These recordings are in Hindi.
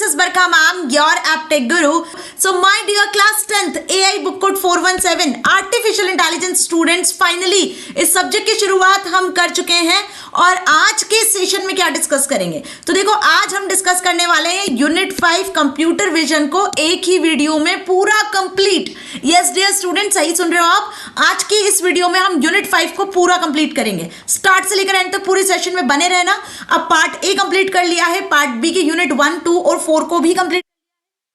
is Barkha ma'am, your app tech guru. So my dear class 10th AI book code 417 artificial intelligence students, finally इस सब्जेक्ट की शुरुआत हम कर चुके हैं और आज के सेशन में क्या डिस्कस करेंगे। तो देखो, आज हम डिस्कस करने वाले हैं यूनिट 5 कंप्यूटर विजन को एक ही वीडियो में पूरा कंप्लीट। यस डियर स्टूडेंट, सही सुन रहे हो आप। आज की इस वीडियो में हम यूनिट 5 को पूरा कंप्लीट करेंगे, स्टार्ट से लेकर एंड तक पूरे सेशन में बने रहना। अब पार्ट ए कंप्लीट कर लिया है, पार्ट बी के यूनिट 1, 2 और 4 को भी कंप्लीट।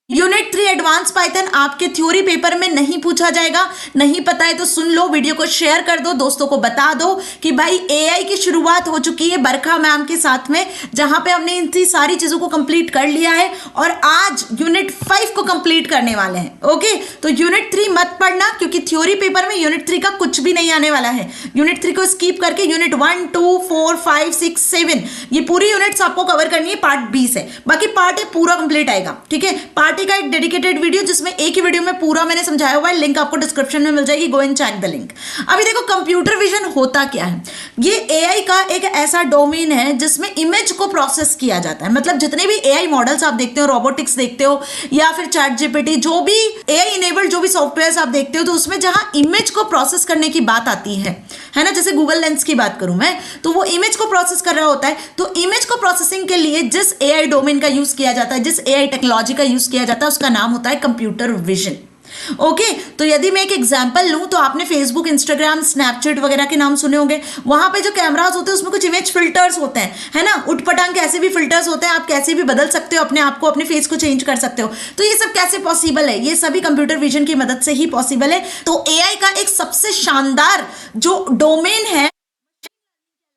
यूनिट 3 एडवांस पाइथन आपके थ्योरी पेपर में नहीं पूछा जाएगा। नहीं पता है तो सुन लो, वीडियो को शेयर कर दो, दोस्तों को बता दो कि भाई एआई की शुरुआत हो चुकी है बरखा मैम के साथ में, जहां पे हमने इन सारी चीजों को कंप्लीट कर लिया है और आज यूनिट 5 को कंप्लीट करने वाले हैं। ओके, तो यूनिट 3 मत पढ़ना क्योंकि थ्योरी पेपर में यूनिट 3 का कुछ भी नहीं आने वाला है। यूनिट 3 को स्किप करके यूनिट 1, 2, 4, 5, 6, 7 ये पूरी यूनिट्स आपको कवर करनी है पार्ट बी से। बाकी पार्ट ए पूरा कंप्लीट आएगा, ठीक है। पार्ट का एक डेडिकेटेड वीडियो जिसमें एक ही वीडियो में पूरा मैंने समझाया हुआ है, लिंक आपको डिस्क्रिप्शन में मिल जाएगी, go and check the link. अभी देखो, कंप्यूटर विजन होता क्या है। ये एआई का एक ऐसा डोमेन है जिसमें इमेज को प्रोसेस किया जाता है। मतलब जितने भी एआई मॉडल्स आप देखते हो, रोबोटिक्स देखते हो या फिर चैट जीपीटी, जो भी एआई इनेबल्ड जो भी सॉफ्टवेयर आप देखते हो, तो उसमें जहां इमेज को प्रोसेस करने की बात आती है ना, जैसे गूगल लेंस की बात करूं मैं, तो वो इमेज को प्रोसेस कर रहा होता है। तो इमेज को प्रोसेसिंग के लिए जिस एआई डोमेन का यूज किया जाता है, जिस एआई टेक्नोलॉजी का यूज किया जाता है, उसका नाम होता है कंप्यूटर विजन। ओके, तो यदि मैं एक एग्जांपल लूं तो आपने फेसबुक, इंस्टाग्राम, स्नैपचैट वगैरह के नाम सुने होंगे। वहां पे जो कैमरास होते हैं उसमें कुछ इमेज फिल्टर्स होते हैं, है ना। उठपटांग कैसे भी फिल्टर्स होते हैं, आप कैसे भी बदल सकते हो अपने आप को, अपने फेस को चेंज कर सकते हो। तो ये सब कैसे पॉसिबल है? ये सभी कंप्यूटर विजन की मदद से ही पॉसिबल है। तो एआई का एक सबसे शानदार जो डोमेन है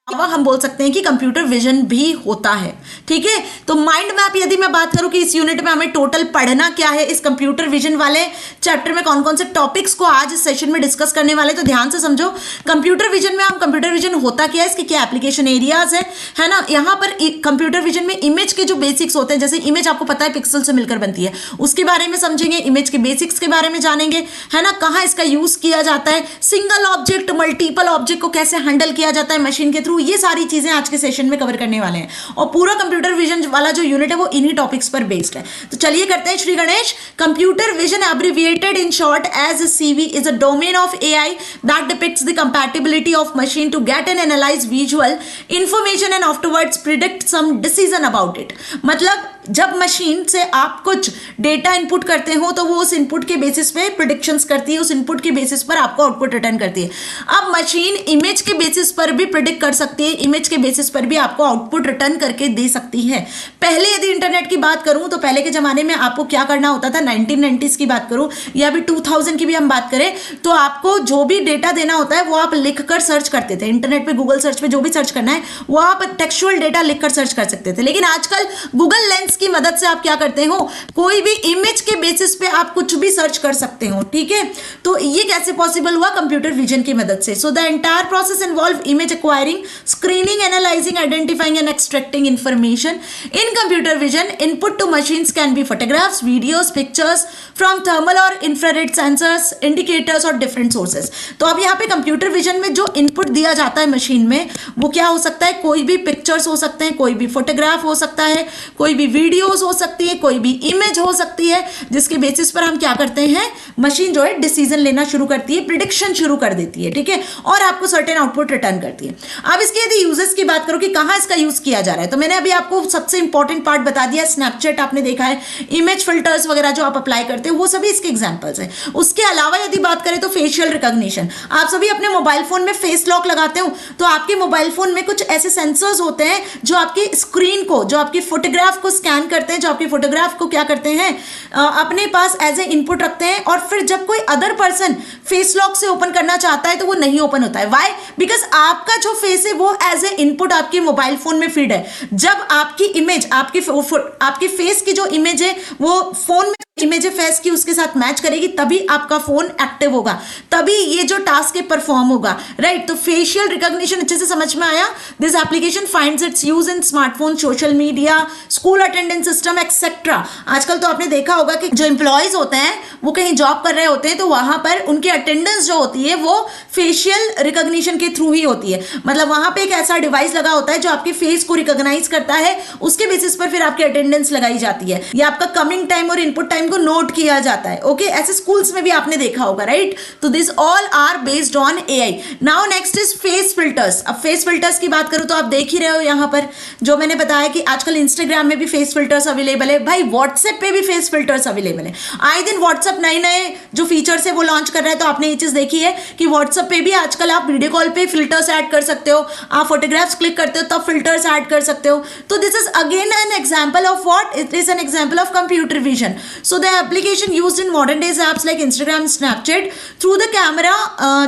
हम बोल सकते हैं कि कंप्यूटर विजन भी होता है, ठीक है। तो माइंड मैप यदि मैं बात करूं कि इस यूनिट में हमें टोटल पढ़ना क्या है, इस कंप्यूटर विजन वाले चैप्टर में कौन कौन से टॉपिक्स को आज इस सेशन में डिस्कस करने वाले, तो ध्यान से समझो। कंप्यूटर विजन में हम कंप्यूटर विजन होता क्या है, इसके क्या एप्लीकेशन एरियाज है ना। यहाँ पर कंप्यूटर विजन में इमेज के जो बेसिक्स होते हैं, जैसे इमेज आपको पता है पिक्सल से मिलकर बनती है, उसके बारे में समझेंगे, इमेज के बेसिक्स के बारे में जानेंगे, है ना। कहाँ इसका यूज किया जाता है, सिंगल ऑब्जेक्ट मल्टीपल ऑब्जेक्ट को कैसे हैंडल किया जाता है मशीन के थ्रू, ये सारी चीजें आज के सेशन में कवर करने वाले हैं। और पूरा कंप्यूटर विजन वाला जो यूनिट है वो इन्हीं टॉपिक्स पर बेस्ड है। तो चलिए करते हैं Shri Ganesh. Computer vision abbreviated in short as CV is a domain of AI that depicts the compatibility of machine to get and analyse visual information and afterwards predict some decision about it. मतलब जब मशीन से आप कुछ डेटा इनपुट करते हो तो वो उस इनपुट के बेसिस पे प्रिडिक्शंस करती है, उस इनपुट के बेसिस पर आपको आउटपुट रिटर्न करती है। अब मशीन इमेज के बेसिस पर भी प्रिडिक्ट कर सकती है, इमेज के बेसिस पर भी आपको आउटपुट रिटर्न करके दे सकती है। पहले यदि इंटरनेट की बात करूं तो पहले के जमाने में आपको क्या करना होता था, 1990s की बात करूं या अभी 2000 की भी हम बात करें, तो आपको जो भी डेटा देना होता है वो आप लिखकर सर्च करते थे। इंटरनेट पे, गूगल सर्च पे जो भी सर्च करना है वो आप टेक्सचुअल डेटा लिखकर सर्च कर सकते थे। लेकिन आजकल गूगल लेंस की मदद से आप क्या करते हो, कोई भी इमेज के बेसिस पे आप कुछ भी सर्च कर सकते हो, ठीक है। तो ये कैसे पॉसिबल हुआ, कंप्यूटर विजन की मदद से। So the entire process involve image acquiring, screening, analyzing, identifying and extracting information. In computer vision, input to machines can be photographs, videos, pictures from thermal or infrared sensors, indicators और different sources. तो अब यहाँ पे कंप्यूटर विजन में जो इनपुट दिया जाता है मशीन में वो क्या हो सकता है, कोई भी पिक्चर्स हो सकते हैं, कोई भी फोटोग्राफ हो सकता है, कोई भी वीडियोस हो सकती है, कोई भी इमेज हो सकती है, जिसके बेसिस पर हम क्या करते हैं, मशीन जो है डिसीजन लेना शुरू करती है, प्रिडिक्शन शुरू कर देती है, ठीक है, और आपको सर्टेन आउटपुट रिटर्न करती है। अब इसके यदि यूजेस की बात करो कि कहां इसका यूज किया जा रहा है, तो मैंने अभी आपको सबसे इंपॉर्टेंट पार्ट बता दिया, स्नैपचैट आपने देखा है, इमेज फिल्टर्स वगैरह जो आप अप्लाई करते हो वो सभी इसके एग्जांपल्स हैं। उसके अलावा यदि बात करें तो फेशियल रिकॉग्निशन, आप सभी अपने मोबाइल फोन में फेस लॉक लगाते हो, तो आपके मोबाइल फोन में कुछ ऐसे सेंसर्स होते हैं जो आपकी स्क्रीन को, जो आपकी फोटोग्राफ को स्कैन करते हैं, जो आपकी फोटोग्राफ को क्या करते हैं, अपने पास एज ए इनपुट रखते हैं, और फिर जब कोई अदर पर्सन फेस लॉक से ओपन करना चाहता है तो वो नहीं ओपन होता है। व्हाई? बिकॉज आपका जो फेस है वो एज ए इनपुट आपके मोबाइल फोन में फीड है। जब आपकी इमेज, आपकी फेस की जो इमेज है वो फोन में इमेज फेस की उसके साथ मैच करेगी तभी आपका फोन एक्टिव होगा, तभी ये जो टास्क है परफॉर्म होगा, राइट। तो फेशियल रिकॉग्निशन अच्छे से समझ में आया। This application finds it's use in smartphone, social media, school attendance system etcetera. आजकल तो आपने देखा होगा कि जो एम्प्लॉयज होते हैं वो कहीं जॉब कर रहे होते हैं तो वहां पर उनकी अटेंडेंस जो होती है वो फेशियल रिकॉग्निशन के थ्रू ही होती है। मतलब वहां पे एक ऐसा डिवाइस लगा होता है जो आपके फेस को रिकॉग्नाइज करता है, उसके बेसिस पर फिर आपकी अटेंडेंस लगाई जाती है या आपका कमिंग टाइम और इनपुट टाइम को नोट किया जाता है। ओके, ऐसे स्कूल्स में भी आपने देखा होगा, राइट। तो this all are based on AI. Now next is face filters. अब फेस फिल्टर्स की बात करूं तो आप देख ही रहे हो यहाँ पर जो मैंने बताया कि आजकल इंस्टाग्राम में भी फेस फिल्टर्स अवेलेबल है, भाई व्हाट्सएप पे भी फेस फिल्टर्स अवेलेबल है। आए दिन व्हाट्सएप नए नए जो फीचर्स है वो लॉन्च कर रहा है। तो आपने ये चीज देखी है कि व्हाट्सएप पे भी आजकल आप वीडियो कॉल पे फिल्टर्स ऐड कर सकते हो, आप फोटोग्राफ्स क्लिक करते हो तब फिल्टर्स ऐड कर सकते हो। तो this is again an example of what, it is an example of computer vision. So the application used in modern days apps like Instagram, Snapchat, through the camera,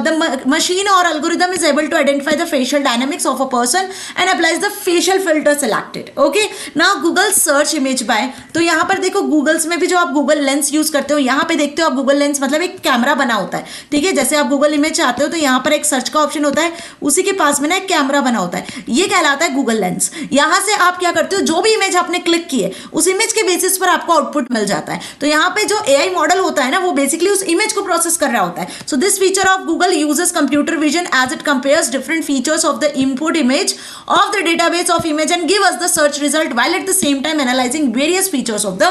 the machine or algorithm is able to identify the facial dynamics of a person and applies the facial filter selected. Okay, now Google search image by, तो यहाँ पर देखो गूगल्स में भी जो आप गूगल लेंस यूज करते हो, यहाँ पे देखते हो आप गूगल लेंस मतलब एक कैमरा बना होता है, ठीक है। जैसे आप गूगल इमेज चाहते हो तो यहाँ पर एक सर्च का ऑप्शन होता है, उसी के पास में ना एक कैमरा बना होता है, ये कहलाता है गूगल लेंस। यहाँ से आप क्या करते हो, जो भी इमेज आपने क्लिक की है उस इमेज के बेसिस पर आपको आउटपुट मिल जाता है। तो यहाँ पे जो एआई मॉडल होता है ना वो बेसिकली उस इमेज को प्रोसेस कर रहा होता है। So this feature of Google uses computer vision as it compares different features of the input image of the database of image and give us the search result while at the same time analyzing various features of the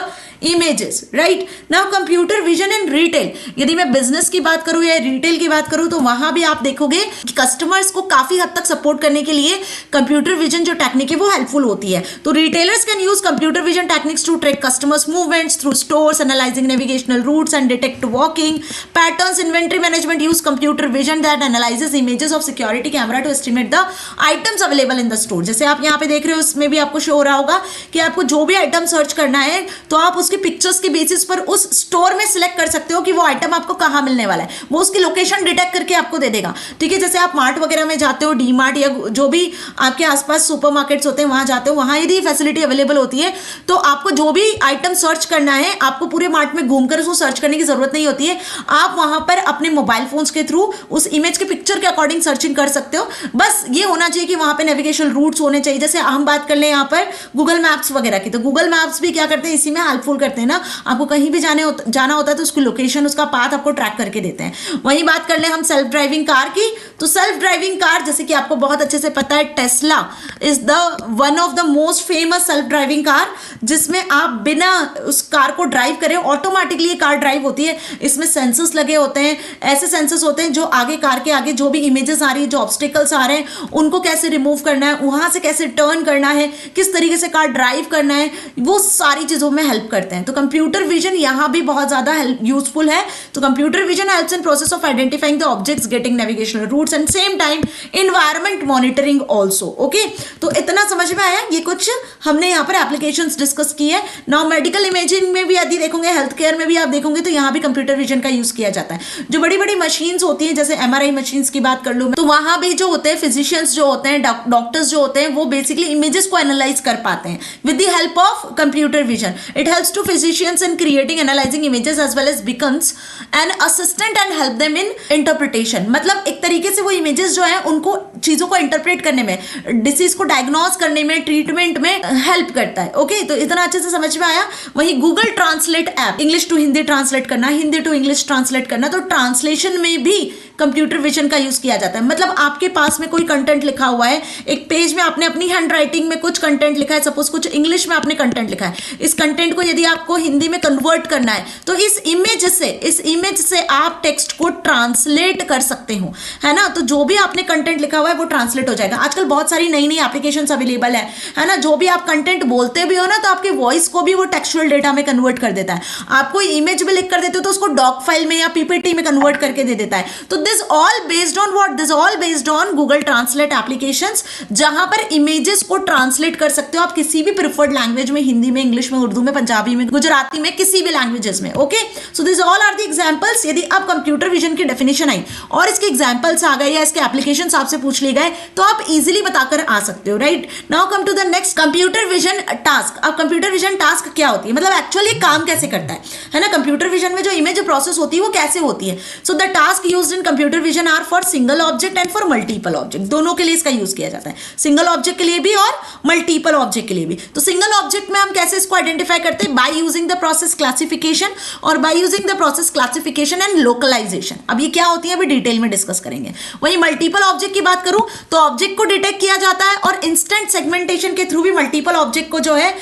images, right? Now computer vision in retail, यदि मैं बिजनेस की बात करूं या रिटेल की बात करूं तो वहां भी आप देखोगे कि कस्टमर्स को काफी हद तक सपोर्ट करने के लिए कंप्यूटर विजन जो टेक्निक है वो हेल्पफुल होती है। तो retailers can use computer vision techniques to track customers movements through stores, analysing navigational routes and detect walking patterns. Inventory management use computer vision that analyses images of security camera to estimate the items available in the store. जैसे आप यहाँ पे देख रहे हो इसमें भी आपको शो हो रहा होगा कि आपको जो भी आइटम सर्च करना है तो आप उसके पिक्चर्स के बेसिस पर उस स्टोर में सिलेक्ट कर सकते हो कि वो आइटम आपको कहाँ मिलने वाला है, वो उसकी लोकेशन डिटेक्ट करके आपको दे देगा, ठीक है। जैसे आप मार्ट वगैरह में जाते हो, डी मार्ट या जो भी आपके आसपास सुपरमार्केट्स होते हैं वहां जाते हो, वहां यदि फैसिलिटी अवेलेबल होती है तो आपको जो भी आइटम सर्च करना है आपको पूरे मार्ट में घूमकर उसको सर्च करने की जरूरत नहीं होती है। आप वहां पर अपने मोबाइल फोन्स के थ्रू उस इमेज के पिक्चर के अकॉर्डिंग सर्चिंग कर सकते हो। बस ये होना चाहिए कि वहां पे नेविगेशनल रूट्स होने चाहिए। जैसे हम बात कर ले यहाँ पर गूगल मैप्स वगैरह की, तो गूगल मैप्स भी क्या करते हैं, इसी में हेल्पफुल करते हैं ना। आपको कहीं भी जाना होता है तो उसकी लोकेशन, उसका पाथ आपको ट्रैक करके देते हैं। वहीं बात कर ले हम सेल्फ ड्राइविंग कार की, तो सेल्फ ड्राइविंग कार जैसे कि आपको बहुत अच्छे से पता है Tesla is the one of the most famous self driving car, जिसमें आप बिना उस कार को ड्राइव करें ऑटोमेटिकली ये कार ड्राइव होती है। इसमें सेंसर्स लगे होते हैं, ऐसे सेंसर्स होते हैं जो आगे कार के आगे जो भी इमेजेस आ रही है, जो ऑब्स्टिकल्स आ रहे हैं उनको कैसे रिमूव करना है, वहां से कैसे टर्न करना है, किस तरीके से कार ड्राइव करना है, वो सारी चीजों में हेल्प करते हैं। तो कंप्यूटर विजन यहाँ भी बहुत ज्यादा यूजफुल है। तो computer vision helps in process of identifying the objects, getting navigational routes and same time environment monitoring also. Okay, तो इतना समझ में आया। ये कुछ हमने यहाँ पर एप्लीकेशंस डिस्कस की है। नाउ मेडिकल इमेजिंग में भी यदि देखोगे, हेल्थ केयर में भी आप देखोगे तो यहाँ भी कंप्यूटर विजन का यूज किया जाता है। जो बड़ी बड़ी मशीन्स होती हैं, जैसे एमआरआई मशीन्स की बात कर लूँ तो वहां भी जो होते हैं फिजिशियंस जो होते हैं, डॉक्टर्स जो होते हैं, वो बेसिकली इमेजेस को एनालाइज कर पाते हैं with the help of computer vision. It helps to physicians in creating analysing images as well as becomes an assistant and help them in interpretation. मतलब एक तरीके से वो इमेजेस जो है उनको चीजों को इंटरप्रेट करने में, डिसीज को डायग्नोज करने में, ट्रीटमेंट में हेल्प करता है। ओके, तो इतना अच्छे से समझ में आया। वहीं Google translate app, English to Hindi translate करना, हिंदी टू इंग्लिश ट्रांसलेट करना, तो ट्रांसलेशन में भी कंप्यूटर विजन का यूज किया जाता है। मतलब आपके पास में कोई कंटेंट लिखा हुआ है, एक पेज में आपने अपनी हैंड राइटिंग में कुछ कंटेंट लिखा है, सपोज कुछ इंग्लिश में आपने कंटेंट लिखा है, इस कंटेंट को यदि आपको हिंदी में कन्वर्ट करना है तो इस इमेज से आप टेक्स्ट को ट्रांसलेट कर सकते हो, है ना। तो जो भी आपने कंटेंट लिखा हुआ है वो ट्रांसलेट हो जाएगा। आजकल बहुत सारी नई नई एप्लीकेशंस अवेलेबल है ना। जो भी आप कंटेंट बोलते भी हो ना तो आपके वॉइस को भी वो टेक्सचुअल डेटा में कन्वर्ट कर देता है। आप कोई इमेज में लिख कर देते हो तो उसको डॉक फाइल में या पीपीटी में कन्वर्ट करके दे देता है। तो this all based on what, this all based on Google translate applications, जहां पर इमेजेस को ट्रांसलेट कर सकते हो आप किसी भी प्रिफर्ड लैंग्वेज में, हिंदी में, इंग्लिश में, उर्दू में, पंजाबी में, गुजराती में, किसी भी लैंग्वेजेस में। Okay, so this all are the examples. यदि आप कंप्यूटर विजन की डेफिनेशन आई और इसके एग्जांपल्स आ गए या इसके एप्लीकेशंस आपसे पूछ लिए गए तो आप इजीली बताकर आ सकते हो, right. Now come to the next, computer vision task. अब कंप्यूटर विजन टास्क क्या होती है, मतलब एक्चुअली काम कैसे करता है ना। कंप्यूटर विजन में जो इमेज प्रोसेस होती है वो कैसे होती है। So the task used in computer vision are for single object and for multiple object, दोनों के लिए इसका यूज किया जाता है, सिंगल ऑब्जेक्ट के लिए भी और मल्टीपल ऑब्जेक्ट के लिए भी। तो सिंगल ऑब्जेक्ट में हम कैसे इसको आइडेंटिफाई करते हैं, by using the process classification और by using the process classification and localisation. अब ये क्या होती है अभी डिटेल में डिस्कस करेंगे। वहीं मल्टीपल ऑब्जेक्ट की बात करूं तो ऑब्जेक्ट को डिटेक्ट किया जाता है और इंस्टेंट सेगमेंटेशन के थ्रू भी मल्टीपल ऑब्जेक्ट को जो है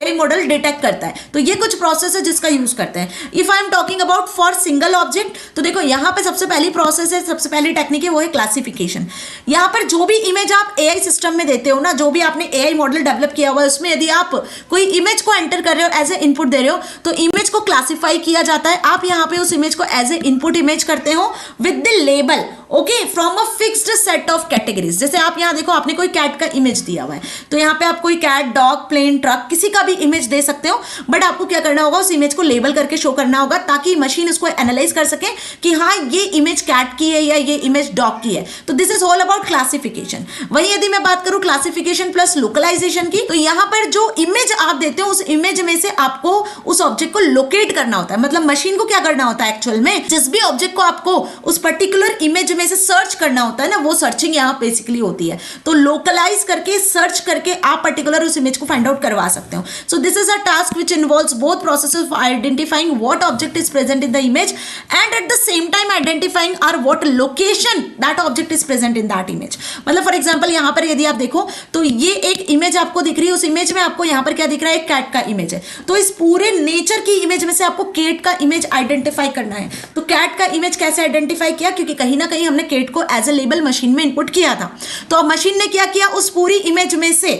मॉडल डिटेक्ट करता है। तो ये कुछ प्रोसेस है जिसका यूज करते हैं। If I am talking about for single object, तो देखो यहाँ पे सबसे पहली प्रोसेस है, सबसे पहली टेक्निक है वो है क्लासिफिकेशन। यहाँ पर जो भी इमेज आप एआई सिस्टम में देते हो ना, जो भी आपने एआई मॉडल डेवलप किया हुआ है उसमें यदि आप कोई इमेज को एंटर कर रहे हो, एज ए इनपुट दे रहे हो, तो इमेज को क्लासीफाई किया जाता है। आप यहाँ पे उस इमेज को एज ए इनपुट इमेज करते हो with the label, okay, from a fixed set of categories. जैसे आप यहाँ देखो, आपने कोई कैट का इमेज दिया हुआ है, तो यहाँ पे आप कोई कैट, डॉग, प्लेन, ट्रक, किसी का भी इमेज दे सकते हो, बट आपको क्या करना होगा, उस इमेज को लेबल करके शो करना होगा ताकि मशीन इसको एनालाइज कर सके कि हाँ ये इमेज कैट की है या ये इमेज डॉग की है। तो this is all about classification. वहीं यदि मैं बात करूं क्लासिफिकेशन प्लस लोकलाइजेशन की, तो यहाँ पर जो इमेज आप देते हो उस इमेज में से आपको उस ऑब्जेक्ट को लोकेट करना होता है। मतलब मशीन को क्या करना होता है, एक्चुअल में जिस भी ऑब्जेक्ट को आपको उस पर्टिकुलर इमेज में से सर्च करना होता है ना, वो सर्चिंग यहाँ बेसिकली होती है। तो लोकलाइज करके, सर्च करके आप पर्टिकुलर उस इमेज को फाइंड आउट करवा सकते हो। So this is a task which involves both processes of identifying what object is present in the image and at the same time identifying or what location that object is present in that image। मतलब फॉर एग्जांपल यहाँ पर यदि आप देखो तो ये एक इमेज आपको दिख रही है, उस इमेज में आपको यहाँ पर क्या दिख रहा है, एक कैट का इमेज है। तो इस पूरे नेचर की इमेज में से आपको कैट का इमेज आइडेंटिफाई करना है। तो कैट का इमेज कैसे आइडेंटिफाई किया, क्योंकि कहीं ना कहीं हमने कैट को एज ए लेबल मशीन में इनपुट किया था। तो अब मशीन ने क्या किया, उस पूरी इमेज में से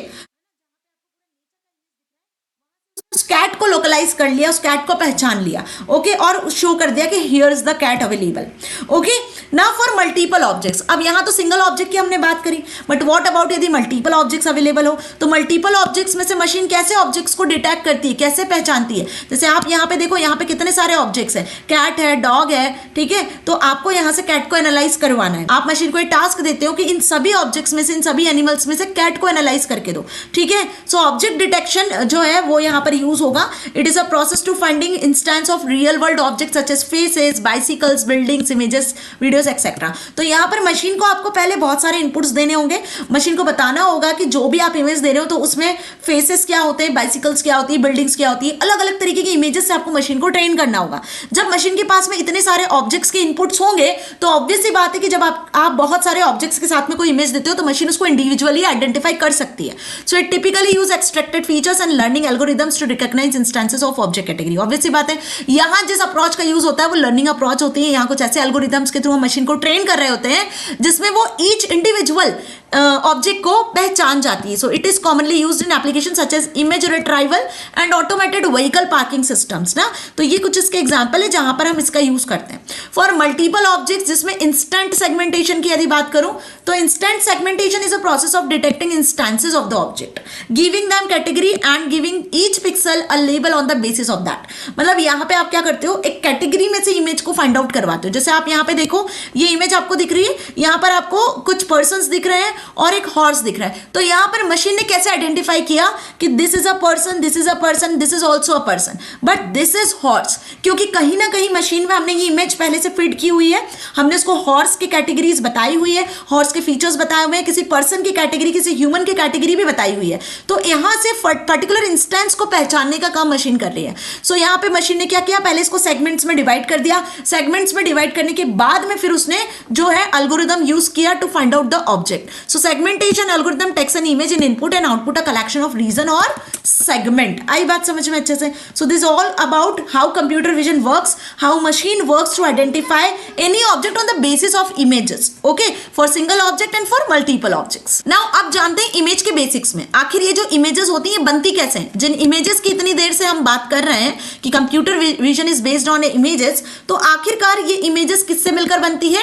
उस कैट को लोकलाइज कर लिया, उस कैट को पहचान लिया, ओके, और शो कर दिया कि here is the cat available, okay. Now for multiple objects, अब यहाँ तो सिंगल ऑब्जेक्ट की हमने बात करी, बट व्हाट अबाउट यदि मल्टीपल ऑब्जेक्ट्स अवेलेबल हो, तो मल्टीपल ऑब्जेक्ट्स में से मशीन कैसे ऑब्जेक्ट्स को डिटेक्ट करती है, कैसे पहचानती है। जैसे आप यहाँ पे देखो, यहाँ पे कितने सारे ऑब्जेक्ट्स है, कैट है, डॉग है, ठीक है। तो आपको यहाँ से कैट को एनालाइज करवाना है। आप मशीन को एक टास्क देते हो कि इन सभी ऑब्जेक्ट्स में से, इन सभी एनिमल्स में से कैट को एनालाइज करके दो, ठीक है। सो ऑब्जेक्ट डिटेक्शन जो है वो यहाँ पर यूज होगा। It is a process to finding instance of real world object such as faces, bicycles, buildings, images, videos etcetera. तो यहाँ पर मशीन को आपको पहले बहुत सारे इनपुट्स देने होंगे। मशीन को बताना होगा कि जो भी आप इमेज दे रहे हो तो उसमें फेसेस क्या होते हैं, बाइसिकल्स क्या होती है, बिल्डिंग्स क्या होती है, अलग अलग तरीके की इमेजेस से आपको मशीन को ट्रेन करना होगा। जब मशीन के पास में इतने सारे ऑब्जेक्ट्स के इनपुट्स होंगे तो ऑब्वियस सी बात है कि जब आप बहुत सारे ऑब्जेक्ट्स के साथ में कोई इमेज देते हो तो मशीन उसको इंडिविजुअली आइडेंटिफाई कर सकती है। So it typically use extracted features and learning algorithms to recognise instances of object category. Obvious सी बात है, यहाँ जिस अप्रोच का यूज होता है वो लर्निंग अप्रोच होती है। यहाँ कुछ ऐसे एल्गोरिथम्स के थ्रू हम मशीन को ट्रेन कर रहे होते हैं जिसमें वो ईच इंडिविजुअल ऑब्जेक्ट को पहचान जाती है। So it is commonly used in application such as image retrieval and automated vehicle parking systems ना। तो ये कुछ इसके एग्जांपल है जहां पर हम इसका यूज करते हैं। फॉर मल्टीपल ऑब्जेक्ट्स जिसमें इंस्टेंट सेगमेंटेशन की यदि बात करूं तो instant segmentation is a process of detecting instances of the object, giving them category and giving each pixel a label on the basis of that. मतलब यहाँ पे आप क्या करते हो, एक कैटेगरी में से इमेज को फाइंड आउट करवाते हो। जैसे आप यहाँ पे देखो, ये इमेज आपको दिख रही है, यहाँ पर आपको कुछ पर्सन्स दिख रहे हैं और एक हॉर्स दिख रहा है। तो यहाँ पर मशीन ने कैसे आइडेंटिफाई किया कि this is a person, this is a person, this is also a person, but this is horse, क्योंकि कहीं ना कहीं मशीन में हमने ये इमेज पहले से फीड की हुई है। हमने इसको हॉर्स की कैटेगरीज बताई हुई है, हॉर्स के फीचर्स बताए हुए हैं, किसी पर्सन की कैटेगरी, किसी ह्यूमन की कैटेगरी भी बताई हुई है। तो यहाँ से पर्टिकुलर इंस्टेंस को पहचानने का काम मशीन कर रही है। सो यहाँ पे मशीन ने क्या किया, पहले इसको सेगमेंट्स में डिवाइड कर दिया। सेगमेंट्स में डिवाइड करने के बाद में फिर उसने जो है एल्गोरिथम यूज किया to find out the object. So segmentation algorithm takes an image in input and output a collection of region or segment. आई बात समझ में अच्छे से। So this all about how computer vision works, how machine works to identify any object on the basis of images, okay, for single object and for multiple objects. Now अब जानते हैं इमेज के बेसिक्स में आखिर ये जो इमेजेस होती हैं बनती कैसे हैं। जिन इमेजेस की इतनी देर से हम बात कर रहे हैं कि computer vision is based on images, तो आखिरकार ये इमेजेस किससे मिलकर बनती है,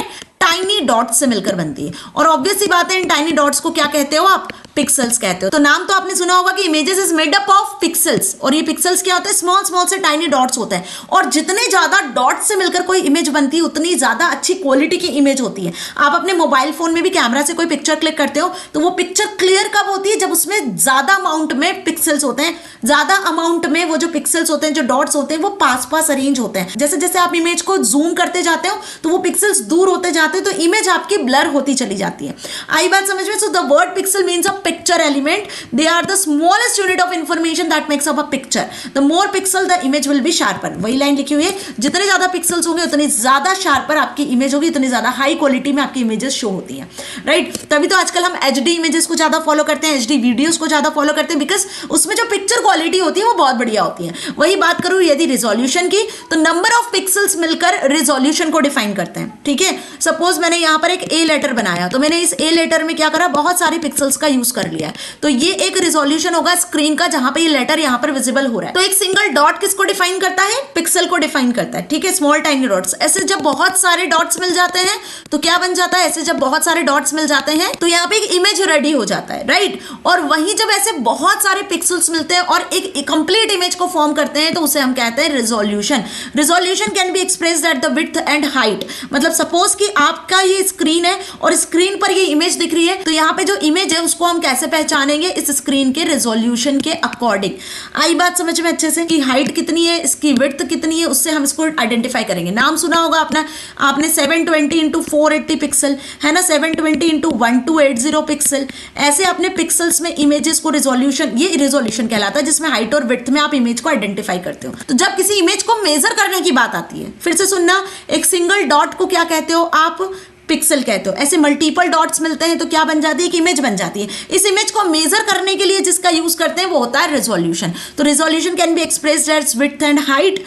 टाइनी डॉट्स से मिलकर बनती है। और ऑब्वियस सी बात है, इन टाइनी डॉट्स को क्या कहते हो आप? पिक्सल्स कहते हो। तो नाम तो आपने सुना होगा कि images is made up of pixels, और ये पिक्सल्स क्या होते हैं? स्मॉल स्मॉल से टाइनी डॉट्स होते हैं। और जितने ज्यादा डॉट्स से मिलकर कोई इमेज बनती है उतनी ज्यादा अच्छी क्वालिटी की इमेज होती है। आप अपने मोबाइल फोन में भी कैमरा से कोई पिक्चर क्लिक करते हो तो वो पिक्चर क्लियर कब होती है? जब उसमें ज्यादा अमाउंट में पिक्सल्स होते हैं, ज्यादा अमाउंट में वो जो पिक्सल्स होते हैं, जो डॉट्स होते हैं, वो पास पास अरेंज होते हैं। जैसे जैसे आप इमेज को जूम करते जाते हो तो वो पिक्सल्स दूर होते जाते हैं, तो इमेज आपकी ब्लर होती चली जाती है। आई बात समझ में? So the word pixel means a picture element. They are the smallest unit of information that makes up a picture. The more pixel, the image will be sharper. वही लाइन लिखी हुई है, जितने ज्यादा पिक्सल्स होंगे उतनी ज्यादा शार्पर आपकी इमेज होगी, उतनी ज्यादा हाई क्वालिटी में आपकी इमेजेस शो होती है, राइट? तभी तो आजकल हम HD इमेजेस को ज्यादा फॉलो करते हैं, HD वीडियोस को ज्यादा फॉलो करते हैं, बिकॉज उसमें जो पिक्चर क्वालिटी होती है वो बहुत बढ़िया होती है। वही बात करूं यदि रिजोल्यूशन की, तो नंबर ऑफ पिक्सल्स मिलकर रिजोल्यूशन को डिफाइन करते हैं, ठीक है? सपोज मैंने यहाँ पर एक A लेटर बनाया, तो मैंने इस A लेटर में क्या करा? बहुत सारे पिक्सल्स का यूज कर लिया, तो ये एक रिजोल्यूशन होगा स्क्रीन का जहां पे ये लेटर यहां पर विजिबल हो रहा है। तो एक सिंगल डॉट किसको डिफाइन करता है? पिक्सल को डिफाइन करता है, ठीक है? Small tiny dots. ऐसे जब बहुत सारे डॉट्स मिल जाते हैं तो क्या बन जाता है? ऐसे जब बहुत सारे डॉट्स मिल जाते हैं तो यहाँ पे एक इमेज रेडी हो जाता है, राइट? और वहीं जब ऐसे बहुत सारे पिक्सल्स मिलते हैं और एक कंप्लीट इमेज को फॉर्म करते हैं तो उसे हम कहते हैं resolution. Resolution can be expressed at the width and height. मतलब सपोज कि आपका ये स्क्रीन है और स्क्रीन पर ये इमेज दिख रही है, तो यहाँ पे जो इमेज है उसको हम कैसे पहचानेंगे? इस स्क्रीन के रिजोल्यूशन के अकॉर्डिंग। आई बात समझ में अच्छे से कि हाइट कितनी है, इसकी विड्थ कितनी है, उससे हम इसको आइडेंटिफाई करेंगे। नाम सुना होगा अपना आपने 720 इंटू 480 पिक्सल है ना, 720 इंटू 1280 पिक्सल। ऐसे अपने पिक्सल्स में इमेजेस को रिजोल्यूशन, ये रिजोल्यूशन कहलाता है जिसमें हाइट और विड्थ में आप इमेज को आइडेंटिफाई करते हो। तो जब किसी इमेज को मेजर करने की बात आती है, फिर से सुनना, एक सिंगल डॉट को क्या कहते हो आप? पिक्सल कहते हो। ऐसे मल्टीपल डॉट्स मिलते हैं तो क्या बन जाती है? एक इमेज बन जाती है। इस इमेज को मेजर करने के लिए जिसका यूज करते हैं वो होता है रिजोल्यूशन। तो resolution can be expressed as width and height.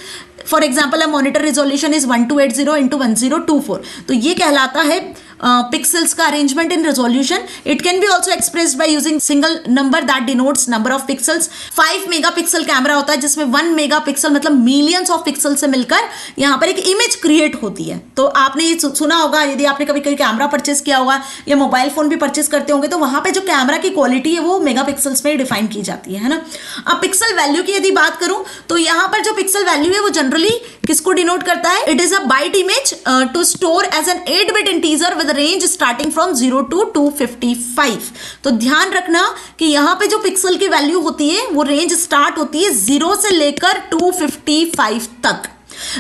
For example a monitor resolution is 1280 into 1024। तो ये कहलाता है पिक्सल्स का arrangement in resolution. It can be also expressed by using single number that denotes number of pixels. 5 megapixel camera होता है जिसमें 1 मेगापिक्सल मतलब मिलियंस ऑफ पिक्सल से मिलकर यहाँ पर एक इमेज क्रिएट होती है। तो आपने ये सुना होगा, यदि आपने कभी कभी कैमरा परचेस किया होगा या मोबाइल फोन भी परचेस करते होंगे, तो वहां पे जो कैमरा की क्वालिटी है वो मेगापिक्सल्स में डिफाइन की जाती है ना। अब पिक्सल वैल्यू की यदि बात करूं तो यहाँ पर जो पिक्सल वैल्यू है वो जनरली किसको डिनोट करता है? It is a byte image to store as an 8-bit integer with range starting from 0 to 255। तो ध्यान रखना कि यहाँ पे जो पिक्सल की वैल्यू होती है वो रेंज स्टार्ट होती है 0 से लेकर 255 तक।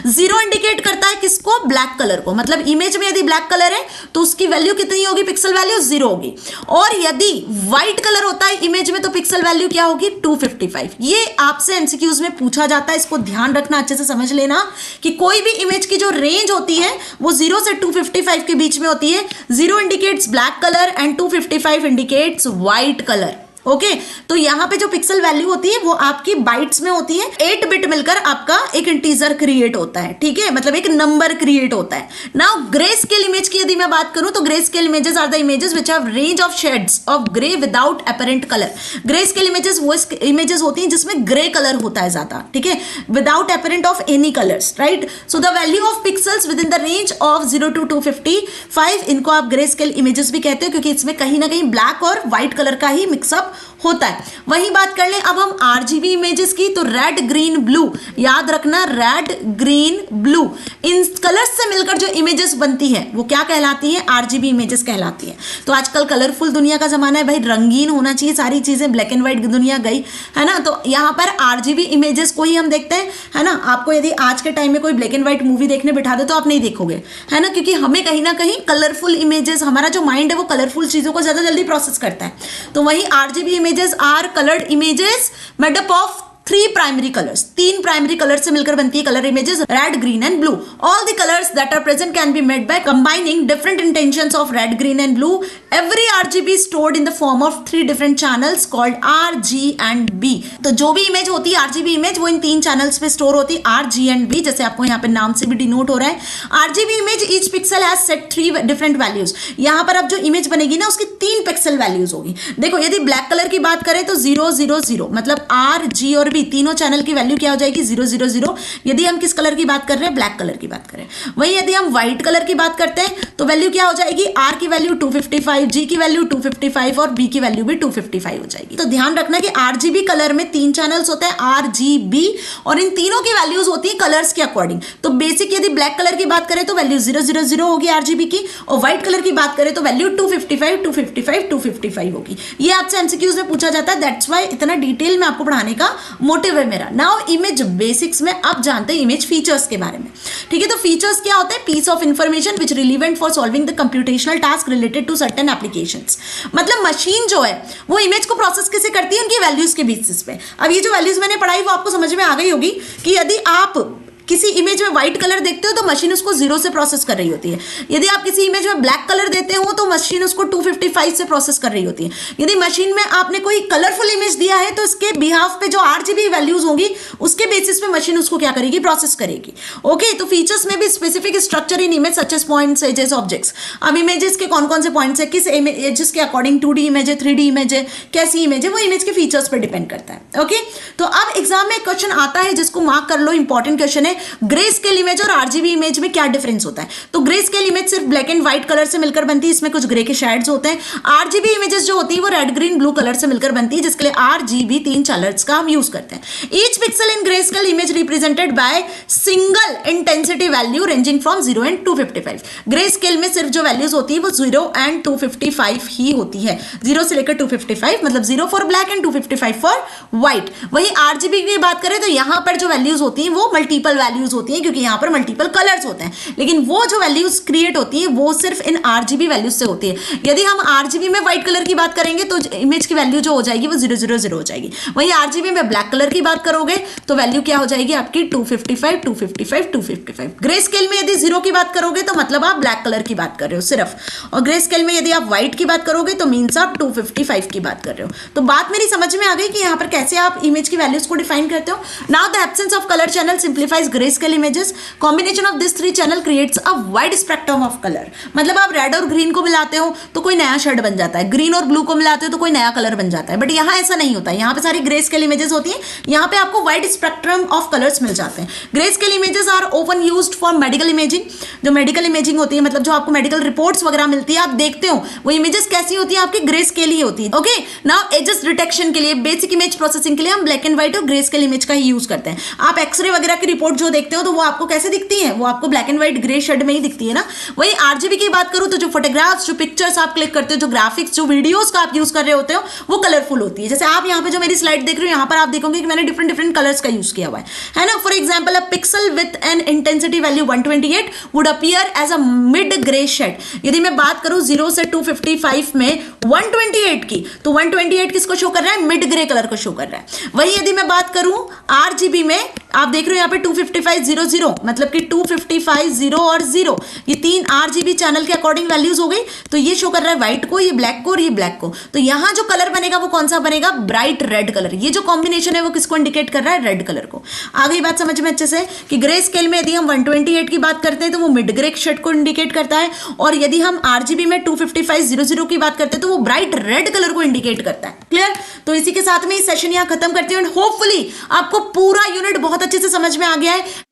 0 इंडिकेट करता है किसको? ब्लैक कलर को। मतलब इमेज में यदि ब्लैक कलर है तो उसकी वैल्यू कितनी होगी? पिक्सल वैल्यू 0 होगी। और यदि व्हाइट कलर होता है इमेज में तो पिक्सल वैल्यू क्या होगी? 255। ये आपसे एमसीक्यूज में पूछा जाता है, इसको ध्यान रखना, अच्छे से समझ लेना कि कोई भी इमेज की जो रेंज होती है वो 0 से 255 के बीच में होती है। 0 indicates black colour and 255 indicates white colour. Okay तो यहाँ पे जो पिक्सल वैल्यू होती है वो आपकी बाइट्स में होती है। 8 बिट मिलकर आपका एक इंटीजर क्रिएट होता है, ठीक है? मतलब एक नंबर क्रिएट होता है। नाउ ग्रे स्केल इमेज की यदि मैं बात करूं तो grey scale images are the images which have range of shades of grey without apparent colour. Grey scale images वो इमेजेस होती हैं जिसमें ग्रे कलर होता है ज्यादा, ठीक है? Without apparent of any colours, right? So the value of pixels with in the range of 0 to 255, इनको आप ग्रे स्केल इमेजेस भी कहते हो क्योंकि इसमें कहीं ना कहीं ब्लैक और व्हाइट कलर का ही मिक्सअप होता है। वही बात कर लें अब हम RGB इमेजेस की, तो रेड ग्रीन ब्लू, याद रखना रेड ग्रीन ब्लू, इन कलर्स से मिलकर जो इमेजेस बनती है वो क्या कहलाती है? RGB इमेजेस कहलाती है। तो आजकल कलरफुल दुनिया का जमाना है भाई, रंगीन होना चाहिए सारी चीजें, ब्लैक एंड व्हाइट दुनिया गई है ना। तो यहाँ पर RGB इमेजेस को ही हम देखते हैं, है ना। आपको यदि आज के टाइम में कोई ब्लैक एंड व्हाइट मूवी देखने बिठा दे तो आप नहीं देखोगे, है ना, क्योंकि हमें कहीं ना कहीं कलरफुल इमेजेस, हमारा जो माइंड है वो कलरफुल चीजों को ज्यादा जल्दी प्रोसेस करता है। तो वही RGB images are colored images made up of 3 primary colors। 3 primary colors से मिलकर बनती है color images, red, green and blue। All the colors that are present can be made by combining different intentions of red, green and blue। Every RGB is stored in the form of 3 different channels called R, G and B। तो जो भी इमेज होती है RGB इमेज वो इन 3 चैनल्स पे स्टोर होती है, R, G and B, जैसे आपको यहाँ पे नाम से भी डिनोट हो रहा है। RGB image each pixel has set 3 different values। यहाँ पर अब जो इमेज बनेगी ना उसकी 3 पिक्सल वैल्यूज होगी। देखो यदि ब्लैक कलर की बात करें तो 0 0 0 मतलब R, G और B सिंपली तीनों चैनल की वैल्यू क्या हो जाएगी 0 0 0। यदि हम किस कलर की बात कर रहे हैं, ब्लैक कलर की बात करें। वहीं यदि हम व्हाइट कलर की बात करते हैं तो वैल्यू क्या हो जाएगी, आर की वैल्यू 255, जी की वैल्यू 255 और बी की वैल्यू भी 255 हो जाएगी। तो ध्यान रखना कि आरजीबी कलर में 3 चैनल्स होते हैं आरजीबी, और इन तीनों की वैल्यूज होती है कलर्स के अकॉर्डिंग। तो बेसिक यदि ब्लैक कलर की बात करें तो वैल्यू 0 0 0 होगी आरजीबी की, और व्हाइट कलर की बात करें तो वैल्यू 255 255 255 होगी। ये आपसे एमसीक्यूज में पूछा जाता है, दैट्स व्हाई इतना डिटेल में आपको पढ़ाने का मोटिव है मेरा। नाउ इमेज बेसिक्स में अब जानते हैं इमेज फीचर्स के बारे में। ठीक है, तो फीचर्स क्या होते हैं, piece of information which relevant for solving the computational task related to certain applications. मतलब मशीन जो है वो इमेज को प्रोसेस कैसे करती है, उनकी वैल्यूज के बेसिस पे। अब ये जो वैल्यूज मैंने पढ़ाई वो आपको समझ में आ गई होगी कि यदि आप किसी इमेज में व्हाइट कलर देखते हो तो मशीन उसको 0 से प्रोसेस कर रही होती है। यदि आप किसी इमेज में ब्लैक कलर देते हो तो मशीन उसको 255 से प्रोसेस कर रही होती है। यदि मशीन में आपने कोई कलरफुल इमेज दिया है तो इसके बिहाफ पे जो आरजीबी वैल्यूज होंगी उसके बेसिस पे मशीन उसको क्या करेगी, प्रोसेस करेगी। ओके, तो फीचर्स में भी specific structure in image such as points, edges, objects. अब इमेजेस के कौन कौन से पॉइंट्स है, किस एजेस के अकॉर्डिंग 2D इमेज है, 3D इमेज है, कैसी इमेज है, वो इमेज के फीचर्स पर डिपेंड करता है। ओके, तो अब एग्जाम में एक क्वेश्चन आता है जिसको मार्क कर लो, इंपॉर्टेंट क्वेश्चन है, ग्रे स्केल इमेज और आरजीबी इमेज में क्या डिफरेंस होता है। तो ग्रे स्केल इमेज सिर्फ ब्लैक एंड व्हाइट कलर से मिलकर बनती है, इसमें कुछ ग्रे के शेड्स होते हैं। आरजीबी इमेजेस जो होती है वो रेड, ग्रीन, ब्लू कलर से मिलकर बनती है, जिसके लिए आरजीबी 3 कलर्स का हम यूज करते हैं। Each pixel in grey scale image represented by single intensity value ranging from 0 and 255। Grey scale में सिर्फ जो वैल्यूज होती है वो 0 एंड 255 ही होती है, 0 से लेकर 255, मतलब 0 for black and 255 for white. वही आरजीबी की बात करें तो यहां पर जो वैल्यूज होती हैं वो मल्टीपल वैल्यूज होती हैं, क्योंकि यहां पर मल्टीपल कलर्स होते हैं, लेकिन वो जो वैल्यूज क्रिएट होती है वो सिर्फ इन आरजीबी वैल्यूज से होती है। यदि हम आरजीबी में व्हाइट कलर की बात करेंगे तो इमेज की वैल्यू जो हो जाएगी वो 0 0 0 हो जाएगी। वही आरजीबी में ब्लैक कलर की बात करोगे तो वैल्यू क्या हो जाएगी आपकी 255 255 255। ग्रे स्केल में यदि 0 की बात करोगे तो मतलब आप ब्लैक कलर की बात कर रहे हो सिर्फ, और ग्रे स्केल में यदि आप व्हाइट की बात करोगे तो मीन्स आप 255 की बात कर रहे हो। तो बात मेरी समझ में आ गई कि यहाँ पर कैसे आप इमेज की वैल्यूज को डिफाइन करते हो। Now the absence of colour channel simplifies grey scale images, combination of this 3 channel creates a wide spectrum of colour. मतलब आप रेड और ग्रीन को मिलाते हो तो कोई नया शेड बन जाता है, ग्रीन और ब्लू को मिलाते हो तो कोई नया कलर बन जाता है, बट यहाँ ऐसा नहीं होता है। यहाँ पे सारी ग्रे स्केल इमेजेस होती हैं, यहाँ पे आपको वाइड स्पेक्ट्रम ऑफ कलर्स मिल जाते हैं। Grey scale images are often used for medical imaging. जो मेडिकल इमेजिंग होती है, मतलब जो आपको मेडिकल रिपोर्ट्स वगैरह मिलती है, आप देखते हो वो इमेजेस कैसी होती है, आपकी ग्रे स्केल ही होती है। ओके, नाउ एजेस डिटेक्शन के लिए, बेसिक इमेज प्रोसेसिंग के लिए हम ब्लैक एंड व्हाइट और ग्रे स्केल इमेज का ही यूज करते हैं। आप एक्सरे वगैरह की रिपोर्ट जो देखते हो तो वो आपको कैसे दिखती है, वो आपको black and white grey shade में ही दिखती है ना। वही आरजीबी की बात करूं तो जो फोटोग्राफ्स, जो पिक्चर्स आप क्लिक करते हो, जो ग्राफिक्स, जो वीडियोस का आप यूज कर रहे होते हो वो कलरफुल होती है। जैसे आप यहाँ पे जो मेरी स्लाइड देख रहे हो, यहाँ पर आप देखोगे कि मैंने डिफरेंट कलर्स का यूज किया हुआ है ना। For example, a pixel with an intensity value 128 would appear as a mid grey shade. यदि मैं बात करूं 0 से 255 में 128 की, तो 128 किसको शो कर रहा है, मिड ग्रे कलर को शो कर रहा है। वही यदि मैं बात करूं आरजीबी में, आप देख रहे हो यहाँ पे 255 0 0, मतलब कि 255 0 और 0, ये 3 आरजीबी चैनल के अकॉर्डिंग वैल्यूज हो गई। तो ये शो कर रहा है व्हाइट को, ये ब्लैक को और ये ब्लैक को। तो यहाँ जो कलर बनेगा वो कौन सा बनेगा, ब्राइट रेड कलर। ये जो कॉम्बिनेशन है वो किसको इंडिकेट कर रहा है, रेड कलर को। आ गई बात समझ में अच्छे से कि ग्रे स्केल में यदि हम 128 की बात करते हैं तो वो मिड ग्रे शेड को इंडिकेट करता है, और यदि हम आरजीबी में 255 0 0 की बात करते हैं तो वो ब्राइट रेड कलर को इंडिकेट करता है। क्लियर? तो इसी के साथ में इस सेशन यहाँ खत्म करते हैं, एंड होपफुली आपको पूरा यूनिट बहुत अच्छे से समझ में आ गया है।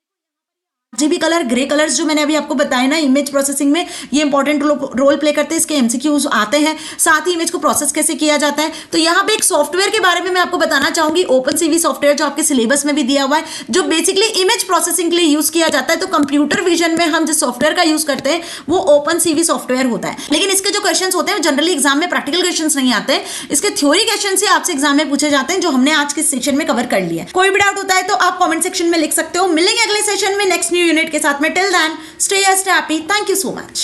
आरजीबी कलर, ग्रे कलर्स जो मैंने अभी आपको बताया ना इमेज प्रोसेसिंग में, ये इंपॉर्टेंट रोल प्ले करते हैं, इसके एमसीक्यूज आते हैं, साथ ही इमेज को प्रोसेस कैसे किया जाता है। तो यहाँ पे एक सॉफ्टवेयर के बारे में मैं आपको बताना चाहूंगी, ओपनसीवी सॉफ्टवेयर, जो आपके सिलेबस में भी दिया हुआ है, जो बेसिकली इमेज प्रोसेसिंग के लिए यूज किया जाता है। तो कंप्यूटर विजन में हम जिस सॉफ्टवेयर का यूज करते हैं वो ओपनसीवी सॉफ्टवेयर होता है, लेकिन इसके जो क्वेश्चन होते हैं जनरली एग्जाम में प्रैक्टिकल क्वेश्चन नहीं आते, इसके थ्योरी क्वेश्चन से आपसे एग्जाम में पूछे जाते हैं, जो हमने आज के सेशन में कवर कर लिया है। कोई भी डाउट होता है तो आप कॉमेंट सेक्शन में लिख सकते हो। मिलेंगे अगले सेशन में नेक्स्ट न्यू यूनिट के साथ में। Till then, stay happy. Thank you so much.